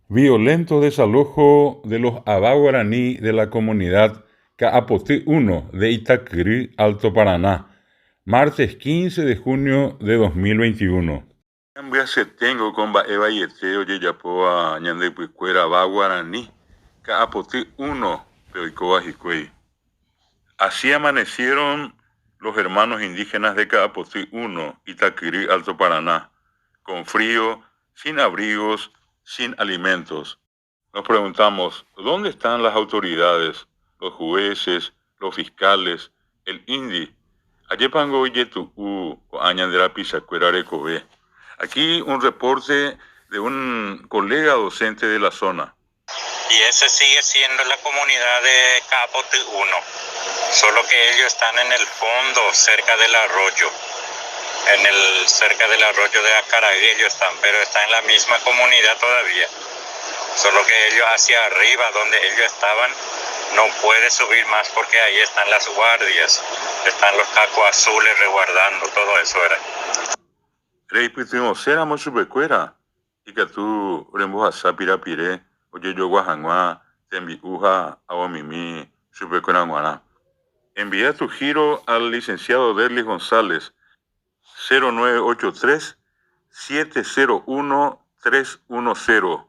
Violento desalojo de los Abá guaraní de la comunidad Caapotí 1 de Itacrí, Alto Paraná, martes 15 de junio de 2021. Tengo con Eva y Eteo Yeyapoa Ñandepuicuera Abá guaraní Caapotí 1 Peoicoa Jicuey. Así amanecieron los hermanos indígenas de Caapotí 1, Itaquirí, Alto Paraná, con frío, sin abrigos, sin alimentos. Nos preguntamos, ¿dónde están las autoridades, los jueces, los fiscales, el INDI? Ayepango yetu añandera pisacuera recobe. Aquí un reporte de un colega docente de la zona. Y ese sigue siendo la comunidad de Caapotí 1, solo que ellos están en el fondo, cerca del arroyo. Cerca del arroyo de Acaragué ellos están, pero están en la misma comunidad todavía. Solo que ellos hacia arriba, donde ellos estaban, no puede subir más porque ahí están las guardias, están los cacos azules resguardando, todo eso era. Rey pitimo sera mo chubecuera, y que tú remboja pirapire, oye yo guajangua, tembi uja, awamimi, chubecuera guana. Envía tu giro al licenciado Derlis González, 0983 701 310.